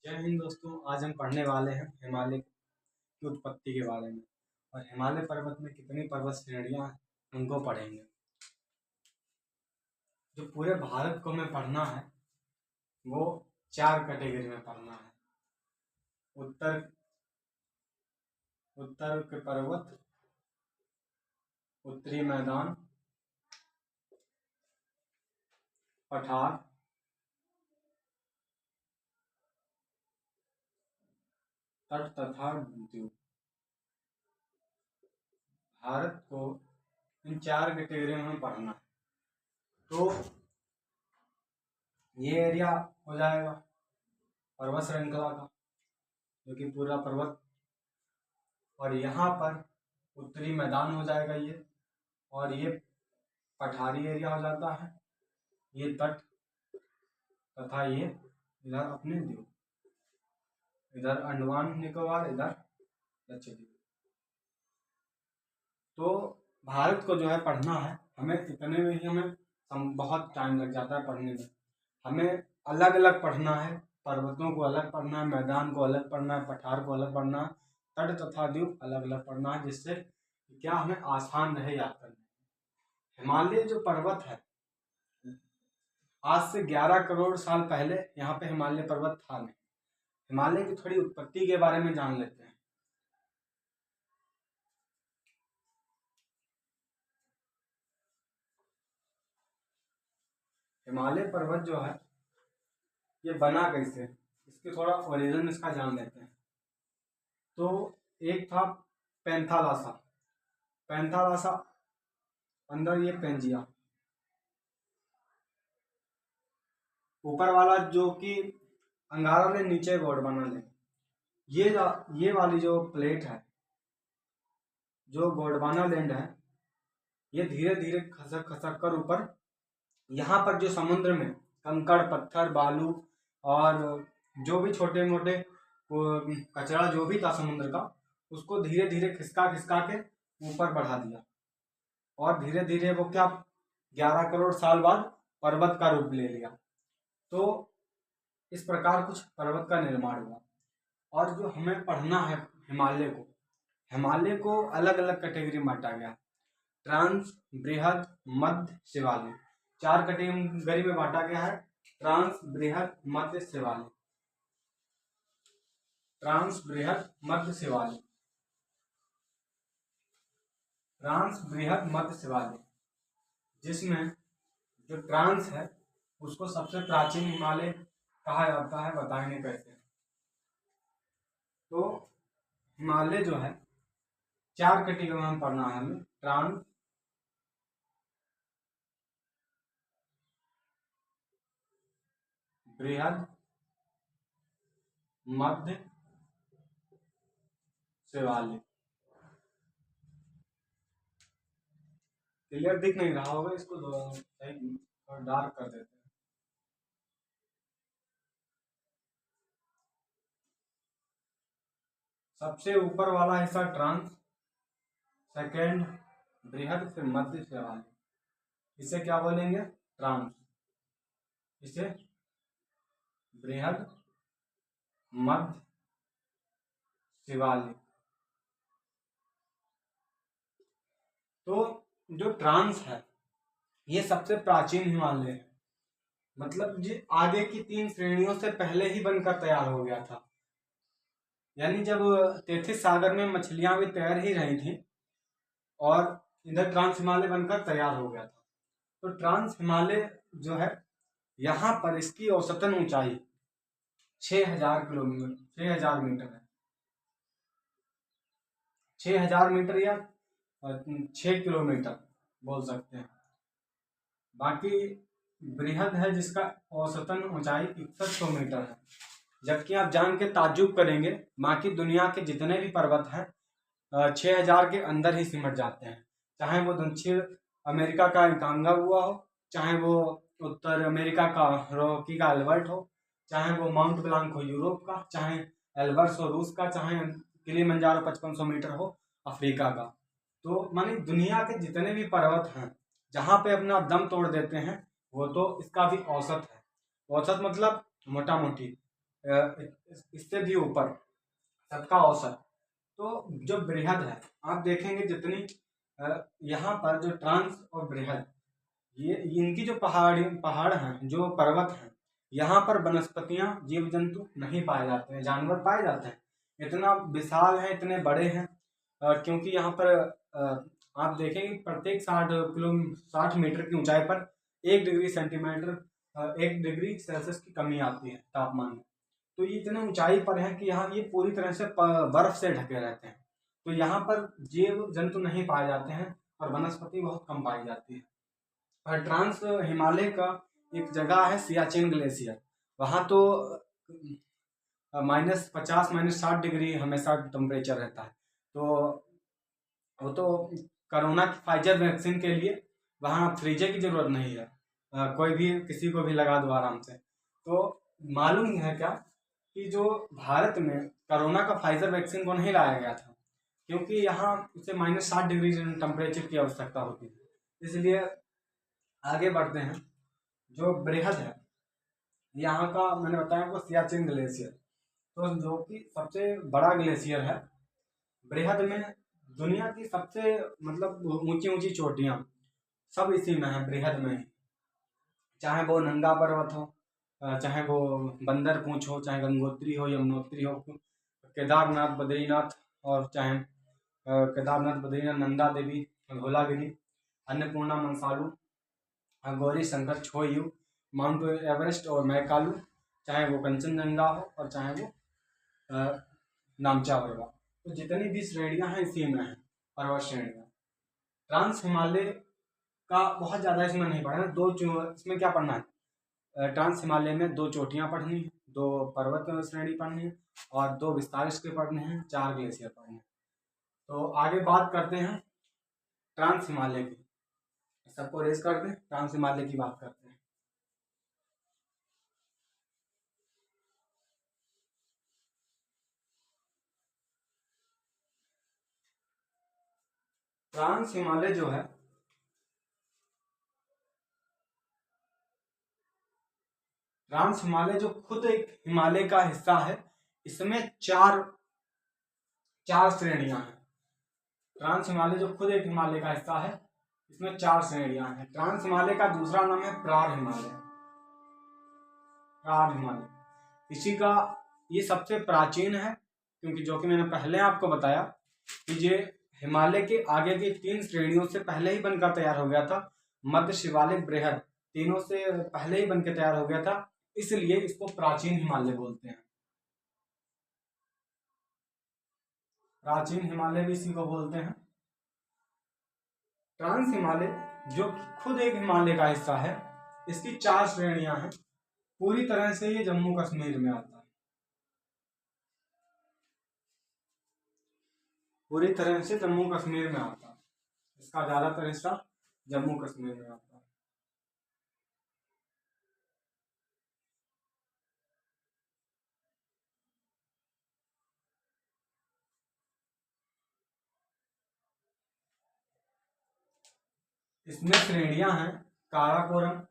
जय हिंद दोस्तों। आज हम पढ़ने वाले हैं हिमालय की उत्पत्ति के बारे में और हिमालय पर्वत में कितनी पर्वत श्रेणियां हैं उनको पढ़ेंगे। जो पूरे भारत को हमें पढ़ना है वो 4 कैटेगरी में पढ़ना है। उत्तर उत्तर के पर्वत, उत्तरी मैदान, पठार, तट तथा द्वीप। भारत को इन 4 कैटेगरी में हमें पढ़ना है। तो ये एरिया हो जाएगा पर्वत श्रृंखला का, जो कि पूरा पर्वत, और यहाँ पर उत्तरी मैदान हो जाएगा ये, और ये पठारी एरिया हो जाता है, ये तट तथा ये इधर अपने द्वीप, इधर अंडमान निकोबार, इधर लक्षद्वीप। तो भारत को जो है पढ़ना है हमें, इतने में ही हमें बहुत टाइम लग जाता है पढ़ने में। हमें अलग अलग पढ़ना है, पर्वतों को अलग पढ़ना है, मैदान को अलग पढ़ना है, पठार को अलग पढ़ना है, तट तथा द्वीप अलग अलग पढ़ना है, जिससे क्या हमें आसान रहे याद करने। हिमालय जो पर्वत है, आज से 11 करोड़ साल पहले यहाँ पे हिमालय पर्वत था नहीं। हिमालय की थोड़ी उत्पत्ति के बारे में जान लेते हैं। हिमालय पर्वत जो है ये बना कैसे, इसके थोड़ा ओरिजिन इसका जान लेते हैं। तो एक था पैंथालासा, पैंथालासा अंदर ये पेंजिया, ऊपर वाला जो कि अंगारा ले, नीचे गोंडवाना ले। ये वाली जो प्लेट है, जो गोंडवाना लैंड है, ये धीरे धीरे खसक खसक कर ऊपर, यहाँ पर जो समुद्र में कंकड़ पत्थर बालू और जो भी छोटे मोटे कचरा जो भी था समुद्र का, उसको धीरे धीरे खिसका खिसका के ऊपर बढ़ा दिया, और धीरे धीरे वो क्या 11 करोड़ साल बाद पर्वत का रूप ले लिया। तो इस प्रकार कुछ पर्वत का निर्माण हुआ। और जो हमें पढ़ना है हिमालय को अलग अलग कैटेगरी में बांटा गया, ट्रांस, बृहद, मध्य, शिवालिक। 4 कैटेगरी में बांटा गया है, ट्रांस, बृहद, मध्य, शिवालिक। ट्रांस, बृहद, मध्य, शिवालिक। ट्रांस, बृहद, मध्य, शिवालिक, जिसमें जो ट्रांस है उसको सबसे प्राचीन हिमालय कहा जाता है। बताएंगे कैसे। तो हिमालय जो है 4 कैटेगरी में पढ़ना है हमें, ट्रांस, बृहद, मध्य, शिवालिक। क्लियर दिख नहीं रहा होगा, इसको डार्क कर देते हैं। सबसे ऊपर वाला हिस्सा ट्रांस, सेकेंड बृहद, फिर मध्य, शिवालिक। इसे क्या बोलेंगे? ट्रांस। इसे बृहद, मध्य, शिवालिक। तो जो ट्रांस है ये सबसे प्राचीन हिमालय है, मतलब ये आगे की 3 श्रेणियों से पहले ही बनकर तैयार हो गया था। यानी जब तैथिस सागर में मछलियां भी तैर ही रही थी और इधर ट्रांस हिमालय बनकर तैयार हो गया था। तो ट्रांस हिमालय जो है, यहाँ पर इसकी औसतन ऊंचाई 6000 मीटर है। 6000 मीटर या 6 किलोमीटर बोल सकते हैं। बाकी बृहद है जिसका औसतन ऊंचाई 6100 मीटर है। जबकि आप जान के ताज्जुब करेंगे, बाकी दुनिया के जितने भी पर्वत हैं 6000 के अंदर ही सिमट जाते हैं। चाहे वो दक्षिण अमेरिका का कांगा हुआ हो, चाहे वो उत्तर अमेरिका का रॉकी का एल्बर्ट हो, चाहे वो माउंट ब्लांक हो यूरोप का, चाहे एल्बर्स हो रूस का, चाहे किलिमंजारो 5500 मीटर हो अफ्रीका का। तो मानी दुनिया के जितने भी पर्वत हैं जहाँ पे अपना दम तोड़ देते हैं, वो तो इसका भी औसत है। औसत मतलब मोटा मोटी इससे भी ऊपर सबका औसत। तो जो बृहद है, आप देखेंगे जितनी यहाँ पर जो ट्रांस और बृहद, ये इनकी जो पहाड़ हैं, जो पर्वत हैं, यहाँ पर वनस्पतियां जीव जंतु नहीं पाए जाते हैं, जानवर पाए जाते हैं। इतना विशाल है, इतने बड़े हैं, क्योंकि यहाँ पर आप देखेंगे प्रत्येक 60 मीटर की ऊंचाई पर 1 डिग्री सेल्सियस की कमी आती है तापमान में। तो ये इतने ऊंचाई पर है कि यहाँ ये पूरी तरह से बर्फ से ढके रहते हैं। तो यहाँ पर जीव जंतु नहीं पाए जाते हैं और वनस्पति बहुत कम पाई जाती है। और ट्रांस हिमालय का एक जगह है सियाचिन ग्लेशियर, वहाँ तो -50 -60 डिग्री हमेशा टेम्परेचर रहता है। तो वो तो कोरोना की फाइजर वैक्सीन के लिए वहाँ फ्रीजर की जरूरत नहीं है, कोई भी किसी को भी लगा दो आराम से। तो मालूम है क्या कि जो भारत में कोरोना का फाइजर वैक्सीन को नहीं लाया गया था, क्योंकि यहाँ उसे -60 डिग्री टेम्परेचर की आवश्यकता होती है। इसलिए आगे बढ़ते हैं। जो बृहद है, यहाँ का मैंने बताया आपको सियाचिन ग्लेशियर, तो जो कि सबसे बड़ा ग्लेशियर है। बृहद में दुनिया की सबसे मतलब ऊंची ऊंची चोटियाँ सब इसी में है, बृहद में ही। चाहे वो नंगा पर्वत हो, चाहे वो बंदर पूंछ हो, चाहे गंगोत्री हो, यमुनोत्री हो, केदारनाथ, बद्रीनाथ, और चाहे केदारनाथ, बद्रीनाथ, नंदा देवी, धौलागिरी, अन्नपूर्णा, मंसालू, गौरी शंकर, छोयू, माउंट एवरेस्ट और मैकालू, चाहे वो कंचनजंगा हो और चाहे वो नामचा पर्वत। तो जितनी भी श्रेणियां हैं इसी में है, पर्वत श्रेणियां। ट्रांस हिमालय का बहुत ज़्यादा इसमें नहीं पढ़ना है। इसमें क्या पढ़ना है, ट्रांस हिमालय में 2 चोटियां पढ़नी है, 2 पर्वत श्रेणी पढ़नी है और 2 विस्तार इसके पढ़ने हैं, 4 ग्लेशियर पढ़ने हैं। तो आगे बात करते हैं ट्रांस हिमालय की। सबको रेस करते हैं, ट्रांस हिमालय की बात करते हैं। ट्रांस हिमालय जो है, ट्रांस हिमालय जो खुद एक हिमालय का हिस्सा है, इसमें चार श्रेणियां हैं। ट्रांस हिमालय जो खुद एक हिमालय का हिस्सा है, इसमें 4 श्रेणियां हैं। ट्रांस हिमालय का दूसरा नाम है प्रार हिमालय। प्रार हिमालय इसी का ये सबसे प्राचीन है, क्योंकि जो कि मैंने पहले आपको बताया कि ये हिमालय के आगे की 3 श्रेणियों से पहले ही बनकर तैयार हो गया था। मध्य, शिवालिक, बृहद, तीनों से पहले ही बनकर तैयार हो गया था, इसलिए इसको प्राचीन हिमालय बोलते हैं। प्राचीन हिमालय भी इसी को बोलते हैं। ट्रांस हिमालय जो खुद एक हिमालय का हिस्सा है, इसकी 4 श्रेणियां हैं। पूरी तरह से ये जम्मू कश्मीर में आता है, पूरी तरह से जम्मू कश्मीर में आता है। इसका ज्यादातर हिस्सा जम्मू कश्मीर में आता है। इसमें श्रेणियां हैं काराकोरम,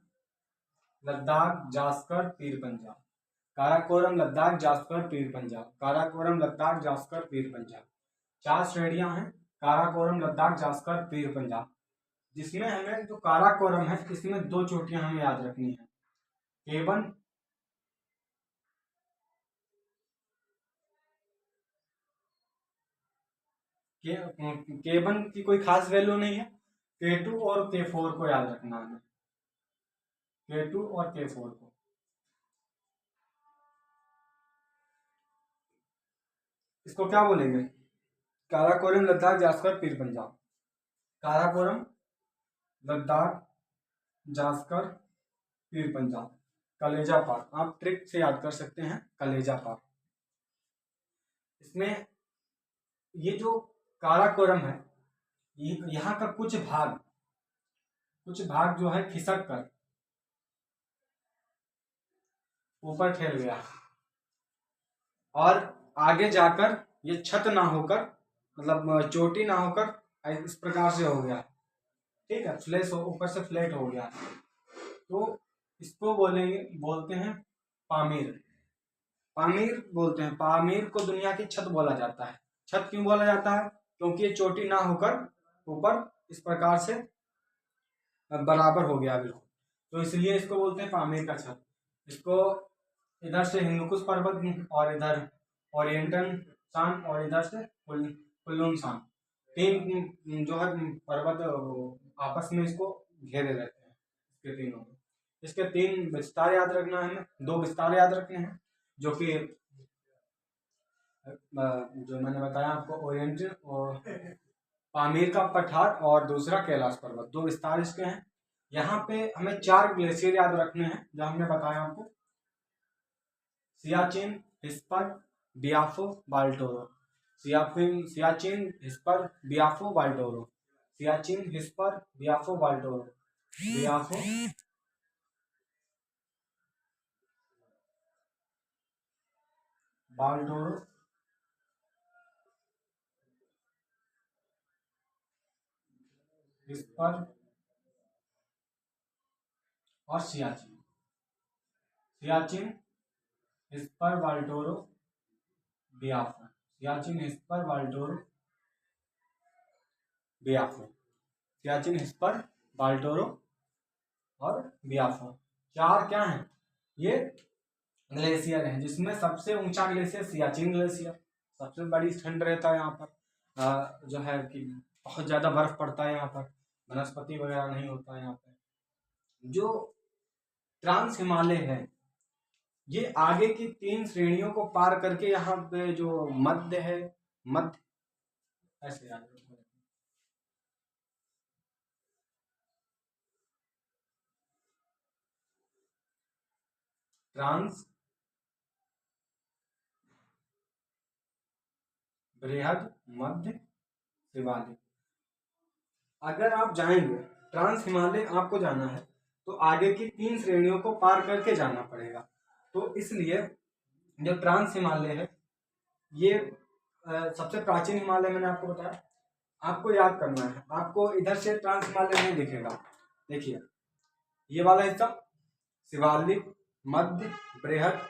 लद्दाख, जास्कर, पीर पंजाब। काराकोरम, लद्दाख, जास्कर, पीर पंजाब। काराकोरम, लद्दाख, जास्कर, पीर पंजाब। 4 श्रेणियां हैं, काराकोरम, लद्दाख, जास्कर, पीर पंजाब। जिसमें हमें जो काराकोरम है, इसमें 2 चोटियां हमें याद रखनी है, केबन केबन की कोई खास वैल्यू नहीं है। K2 और K4 को याद रखना है, K2 और K4 को। इसको क्या बोलेंगे, काराकोरम, लद्दाख, जास्कर, पीर पंजाब। काराकोरम, लद्दाख, जास्कर, पीर पंजाब। कलेजा पार, आप ट्रिक से याद कर सकते हैं, कलेजा पार। इसमें ये जो काराकोरम है, यहाँ का कुछ भाग जो है खिसक कर ऊपर फैल गया और आगे जाकर ये छत ना होकर, मतलब चोटी ना होकर इस प्रकार से हो गया, ठीक है, ऊपर से फ्लैट हो गया। तो इसको बोलते हैं पामीर। पामीर बोलते हैं। पामीर को दुनिया की छत बोला जाता है। छत क्यों बोला जाता है? क्योंकि ये चोटी ना होकर ऊपर इस प्रकार से बराबर हो गया बिल्कुल, तो इसलिए इसको बोलते हैं पामीर का छत। इसको इधर से हिंदुकुश पर्वत और इधर ओरिएंटल शान और इधर से कुल्लून शान, तीन जो है पर्वत आपस में इसको घेरे रहते हैं। इसके तीनों इसके तीन विस्तार याद रखना है, हमें दो विस्तार याद रखने हैं, जो कि जो मैंने बताया आपको, ओरिएंटल और पामीर का पठार और दूसरा कैलाश पर्वत, दो विस्तार इसके हैं। यहाँ पे हमें 4 ग्लेशियर याद रखने हैं जो हमने बताया आपको, सियाचिन, हिस्पर, बियाफो, बाल्टोरो। सियाचिन, हिस्पर, बियाफो, बाल्टोरो। सियाचिन, हिस्पर, बियाफो, बाल्टोरो। बियाफो, बाल्टोरो, हिस्पर और सियाचिन। सियाचिन, हिस्पर, बाल्टोरो, बियाफो। सियाचिन, हिस्पर, बाल्टोरो, बियाफो। सियाचिन, हिस्पर, बाल्टोरो और बियाफो, 4 क्या हैं? ये ग्लेशियर है, जिसमें सबसे ऊंचा ग्लेशियर सियाचिन ग्लेशियर, सबसे बड़ी ठंड रहता है यहाँ पर, जो है कि बहुत ज़्यादा बर्फ पड़ता है यहाँ पर, वनस्पति वगैरह नहीं होता है यहाँ पर। जो ट्रांस हिमालय है, ये आगे की 3 श्रेणियों को पार करके यहाँ पे जो मध्य है, मध्य ऐसे याद रखो, ट्रांस, बृहद, मध्य, शिवालिक। अगर आप जाएंगे ट्रांस हिमालय, आपको जाना है तो आगे की 3 श्रेणियों को पार करके जाना पड़ेगा। तो इसलिए जो ट्रांस हिमालय है, ये सबसे प्राचीन हिमालय मैंने आपको बताया, आपको याद करना है। आपको इधर से ट्रांस हिमालय नहीं दिखेगा, देखिए ये वाला हिस्सा शिवालिक, मध्य, बृहद,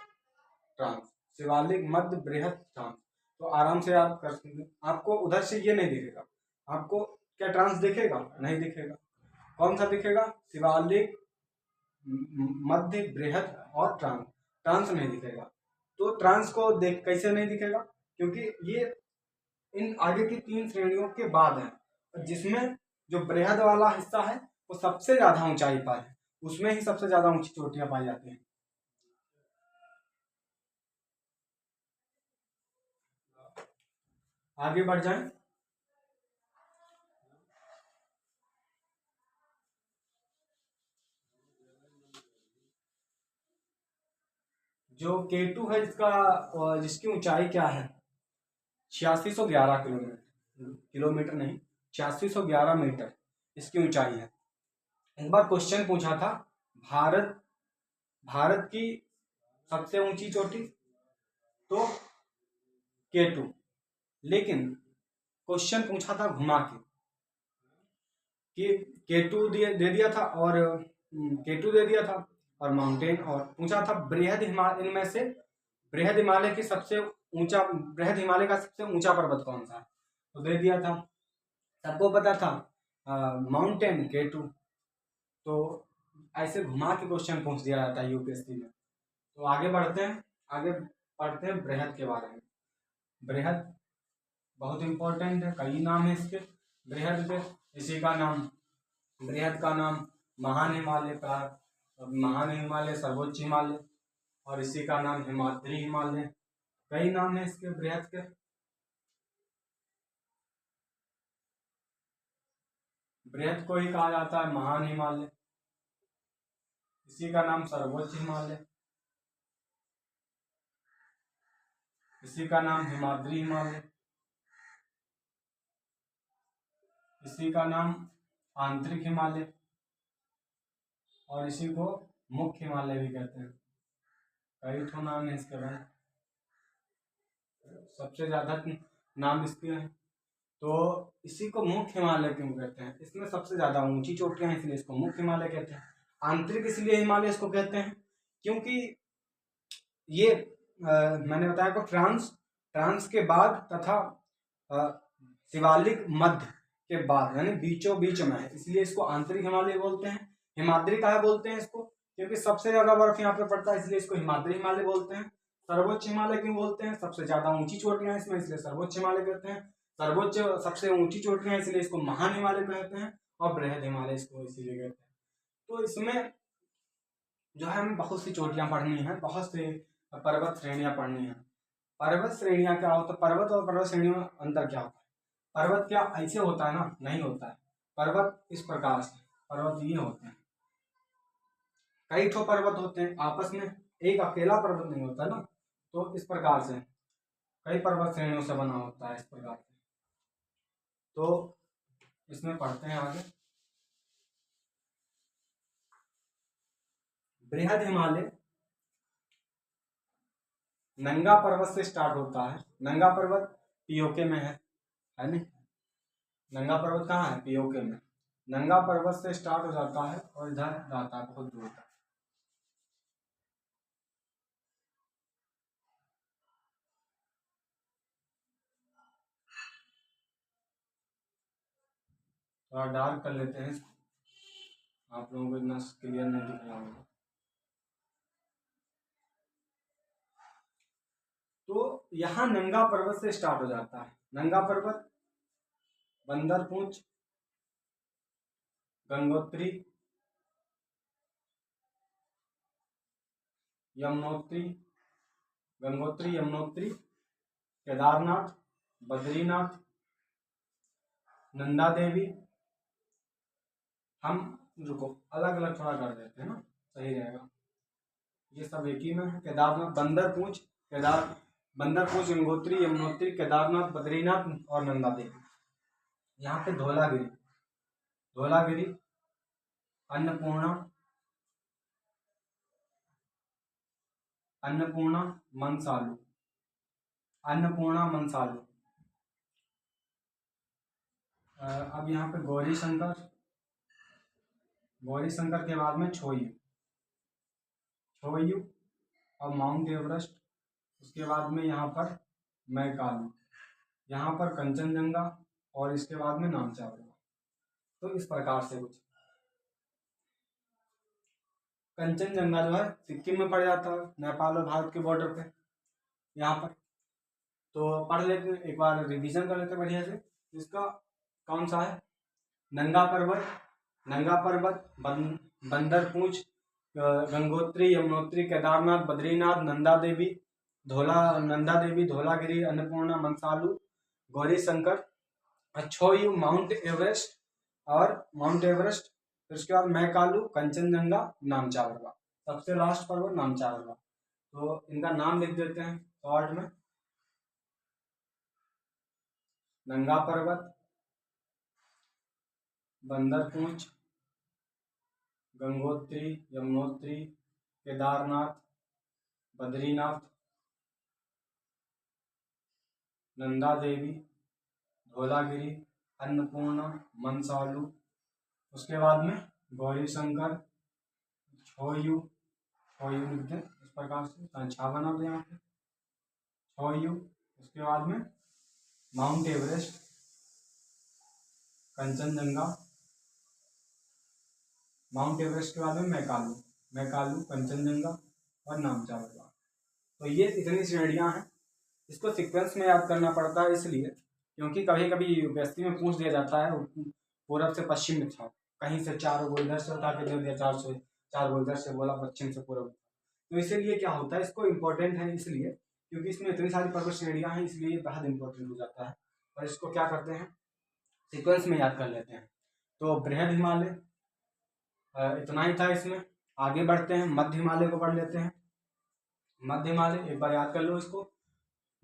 ट्रांस, शिवालिक, मध्य, बृहद, ट्रांस। तो आराम से आप कर सकते, आपको उधर से ये नहीं दिखेगा। आपको क्या ट्रांस दिखेगा? नहीं दिखेगा। कौन सा दिखेगा? शिवालिक, मध्य, बृहद और ट्रांस। ट्रांस नहीं दिखेगा। तो ट्रांस को देख कैसे नहीं दिखेगा? क्योंकि ये इन आगे की 3 श्रेणियों के बाद है, जिसमें जो बृहद वाला हिस्सा है वो सबसे ज्यादा ऊंचाई पर है, उसमें ही सबसे ज्यादा ऊंची चोटियां पाई जाती हैं। आगे बढ़ जाएं। जो K2 है, जिसकी ऊंचाई क्या है? 8611 किलोमीटर, किलोमीटर नहीं, 8611 मीटर इसकी ऊंचाई है। एक बार क्वेश्चन पूछा था, भारत भारत की सबसे ऊंची चोटी, तो K2, लेकिन क्वेश्चन पूछा था घुमा के कि K2 दे दिया था, और K2 दे दिया था और माउंटेन, और पूछा था बृहद हिमालय, इनमें से बृहद हिमालय की सबसे ऊंचा, बृहद हिमालय का सबसे ऊंचा पर्वत कौन सा है? तो दे दिया था, सबको पता था माउंटेन K2। तो ऐसे घुमा के क्वेश्चन पूछ दिया जाता है यूपीएससी में। तो आगे बढ़ते हैं, आगे पढ़ते हैं बृहद के बारे में। बृहद बहुत इंपॉर्टेंट है, कई नाम है इसके बृहद के। इसी का नाम, बृहद का नाम महान हिमालय का, महान हिमालय, सर्वोच्च हिमालय, और इसी का नाम हिमाद्री हिमालय। कई नाम है इसके बृहद के। बृहद को ही कहा जाता है महान हिमालय, इसी का नाम सर्वोच्च हिमालय, इसी का नाम हिमाद्री हिमालय, इसी का नाम आंतरिक हिमालय, और इसी को मुख्य हिमालय भी कहते हैं। कई ठो नाम है इसके भाई, सबसे ज्यादा नाम इसके हैं। तो इसी को मुख्य हिमालय क्यों कहते हैं? इसमें सबसे ज्यादा ऊंची चोटियां हैं, इसलिए इसको मुख्य हिमालय कहते हैं। आंतरिक इसलिए हिमालय इसको कहते हैं क्योंकि ये मैंने बताया को फ्रांस, फ्रांस के बाद तथा शिवालिक मध्य के बाद यानी बीचों बीच में है, इसलिए इसको आंतरिक हिमालय बोलते हैं। हिमाद्री काहे बोलते हैं इसको, क्योंकि सबसे ज्यादा बर्फ यहाँ पे पड़ता है, इसलिए इसको हिमाद्री हिमालय बोलते हैं। सर्वोच्च हिमालय क्यों बोलते हैं, सबसे ज्यादा ऊंची चोटियां इसमें, इसलिए सर्वोच्च हिमालय कहते हैं। सर्वोच्च सबसे ऊंची चोटियां इसलिए इसको महान हिमालय कहते हैं, और बृहद हिमालय इसको इसीलिए कहते हैं। तो इसमें जो है हमें बहुत सी चोटियां पढ़नी है, बहुत से पर्वत श्रेणियां पढ़नी है। पर्वत श्रेणियां क्या होता है, पर्वत और पर्वत श्रेणियों में अंतर क्या होता है? पर्वत क्या ऐसे होता है ना, नहीं होता है। पर्वत इस प्रकार से, पर्वत ये होते हैं, कई ठो पर्वत होते हैं आपस में, एक अकेला पर्वत नहीं होता ना। तो इस प्रकार से कई पर्वत श्रेणियों से बना होता है इस प्रकार से। तो इसमें पढ़ते हैं आगे। बृहद हिमालय नंगा पर्वत से स्टार्ट होता है। नंगा पर्वत पीओके में है नहीं? नंगा पर्वत कहाँ है? पीओके में। नंगा पर्वत से स्टार्ट हो जाता है और इधर जाता है बहुत दूर तक। थोड़ा डार्क कर लेते हैं, आप लोगों को इतना क्लियर नहीं दिख रहा होगा। तो यहाँ नंगा पर्वत से स्टार्ट हो जाता है। नंगा पर्वत बंदरपूंछ, गंगोत्री, यमुनोत्री, गंगोत्री, यमुनोत्री, केदारनाथ, बद्रीनाथ, नंदा देवी। हम रुको अलग अलग थोड़ा कर देते हैं ना, सही रहेगा। ये सब एक ही में है। केदारनाथ, बंदरपूंछ, बंदरपूंछ, गंगोत्री, यमुनोत्री, केदारनाथ, बद्रीनाथ और नंदा देवी। यहाँ पे धौलागिरी, धौलागिरी, अन्नपूर्णा, अन्नपूर्णा, मनसालू, अन्नपूर्णा, मनसालू। अब यहाँ पे गौरी शंकर, गौरी शंकर के बाद में छोयू, छोयू और माउंट एवरेस्ट। उसके बाद में यहाँ पर मैकालू, यहाँ पर कंचनजंगा और इसके बाद में नामचावला। तो इस प्रकार से कुछ। कंचनजंगा जो है सिक्किम में पड़ जाता है, नेपाल और भारत के बॉर्डर पे यहाँ पर। तो पढ़ लेते हैं, एक बार रिवीजन कर लेते हैं बढ़िया से। इसका कौन सा है? नंगा पर्वत, नंगा पर्वत, बंदरपूंछ, गंगोत्री, यमुनोत्री, केदारनाथ, बद्रीनाथ, नंदा देवी, धौलागिरी, अन्नपूर्णा, मनसालू, गौरी शंकर, छोयू, माउंट एवरेस्ट फिर उसके बाद मैकालू, कंचनजंगा, नामचावरवा। सबसे लास्ट पर्वत नामचावरवा। तो इनका नाम लिख देते हैं शॉर्ट में। नंगा पर्वत, बंदरपूंछ, गंगोत्री, यमुनोत्री, केदारनाथ, बद्रीनाथ, नंदा देवी, धौलागिरी, अन्नपूर्णा, मनसालू। उसके बाद में गौरी शंकर, छोयू, छोयू लिख दें इस प्रकार से, छा बना दें यहाँ पे, छोयू। उसके बाद में mount Everest, Kanchenjunga, mount Everest के बाद में मैकालू, मैकालू, कंचनजंगा और नामचावरवा। तो ये इतनी श्रेणियां हैं। इसको सीक्वेंस में याद करना पड़ता है इसलिए क्योंकि कभी कभी यूपीएससी में पूछ दिया जाता है पूरब से पश्चिम में था, कहीं से चार गो इधर से उठा के दे दिया, चार गो इधर से बोला, पश्चिम से पूरब। तो इसीलिए क्या होता है, इसको इम्पोर्टेंट है इसलिए क्योंकि इसमें इतनी सारी पर्वत श्रेणियां हैं, इसलिए बहुत इंपॉर्टेंट हो जाता है। और इसको क्या करते हैं, सीक्वेंस में याद कर लेते हैं। तो बृहद हिमालय इतना ही था इसमें। आगे बढ़ते हैं, मध्य हिमालय को पढ़ लेते हैं। मध्य हिमालय एक बार याद कर लो इसको।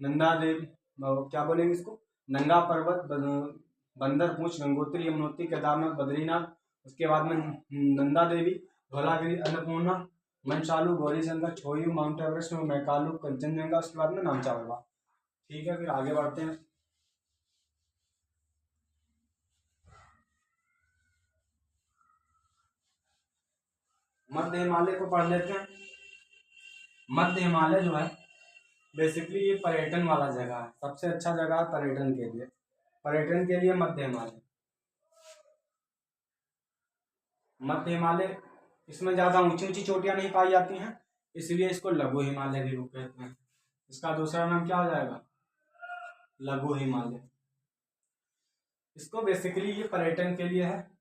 नंदा देवी, क्या बोलेंगे इसको, नंगा पर्वत, बंदरपूंछ, गंगोत्री, यमुनोत्री, केदारनाथ, बद्रीनाथ। उसके बाद में नंदा देवी, धौलागिरी, अन्नपूर्णा, मनसालू, गौरी शंकर, छोयू, माउंट एवरेस्ट, मैकालू, कंचनजंगा। उसके बाद में नामचावरवा। ठीक है, फिर आगे बढ़ते हैं। मध्य हिमालय को पढ़ लेते हैं। मध्य हिमालय जो है बेसिकली ये पर्यटन वाला जगह है, सबसे अच्छा जगह है पर्यटन के लिए। पर्यटन के लिए मध्य हिमालय। मध्य हिमालय, इसमें ज़्यादा ऊंची ऊंची चोटियां नहीं पाई जाती हैं, इसलिए इसको लघु हिमालय भी कहते हैं। इसका दूसरा नाम क्या हो जाएगा? लघु हिमालय। इसको बेसिकली ये पर्यटन के लिए है।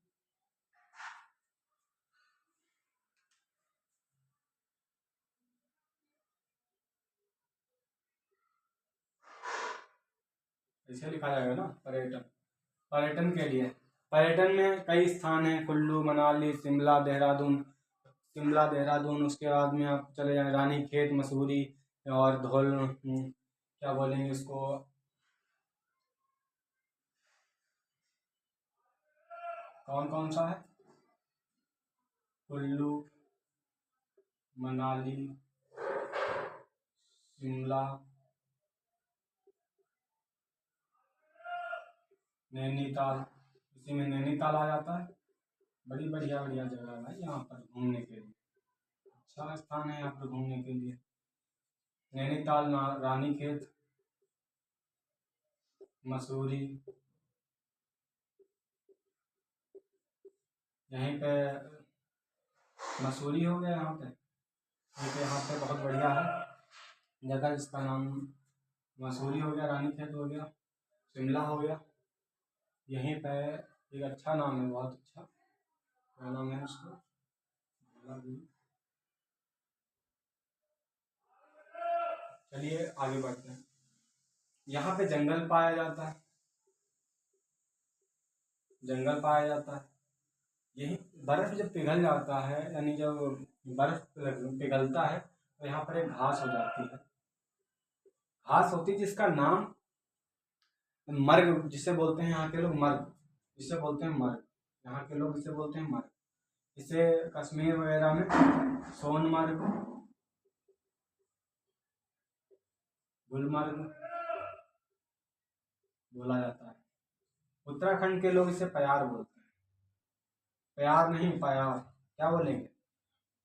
ऐसे लिखा जाएगा ना, पर्यटन, पर्यटन के लिए। पर्यटन में कई स्थान हैं, कुल्लू मनाली शिमला देहरादून। शिमला देहरादून, उसके बाद में आप चले जाएं रानीखेत मसूरी और धौल, क्या बोलेंगे इसको, कौन कौन सा है? कुल्लू मनाली शिमला नैनीताल, इसी में नैनीताल आ जाता है। बड़ी बढ़िया बढ़िया जगह है भाई यहाँ पर घूमने के लिए, अच्छा स्थान है यहाँ पर घूमने के लिए। नैनीताल, रानीखेत, मसूरी, यहीं पे मसूरी हो गया यहाँ पे, क्योंकि यहाँ पे बहुत बढ़िया है जगह, जिसका नाम मसूरी हो गया, रानीखेत हो गया, शिमला हो गया। यहीं पे एक अच्छा नाम है, बहुत अच्छा, क्या नाम है उसका, चलिए आगे बढ़ते हैं। यहाँ पे जंगल पाया जाता है, जंगल पाया जाता है। यही बर्फ जब पिघल जाता है, यानी जब बर्फ पिघलता है तो यहाँ पर एक घास हो जाती है, घास होती है जिसका नाम मर्ग, जिसे बोलते हैं यहाँ के लोग मर्ग, जिसे बोलते हैं मर्ग, यहाँ के लोग इसे बोलते हैं मर्ग। इसे कश्मीर वगैरह में सोनमर्ग, गुलमर्ग बोला जाता है। उत्तराखंड के लोग इसे प्यार बोलते हैं, प्यार नहीं प्यार, क्या बोलेंगे,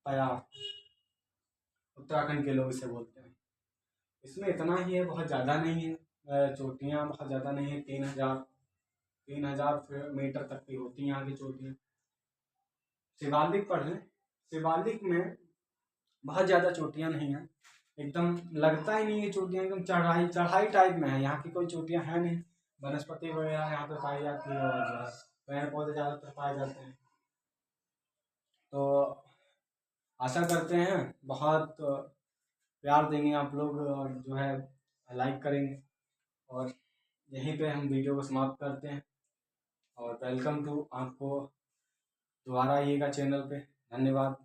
प्यार, उत्तराखंड के लोग इसे बोलते हैं। इसमें इतना ही है, बहुत ज़्यादा नहीं है, चोटियाँ बहुत ज़्यादा नहीं है, 3,000 मीटर तक की होती हैं यहाँ की चोटियाँ। शिवालिक पढ़ लें, शिवालिक में बहुत ज़्यादा चोटियाँ नहीं हैं, एकदम लगता ही नहीं है चोटियाँ, एकदम चढ़ाई चढ़ाई टाइप में है, यहाँ की कोई चोटियाँ हैं नहीं। वनस्पति वगैरह यहाँ पे पाई जाती है, और जो है पेड़ पौधे ज़्यादातर पाए जाते हैं। तो आशा करते हैं बहुत प्यार देंगे आप लोग, और जो है लाइक करेंगे, और यहीं पे हम वीडियो को समाप्त करते हैं। और वेलकम टू, आपको दोबारा आइएगा चैनल पे, धन्यवाद।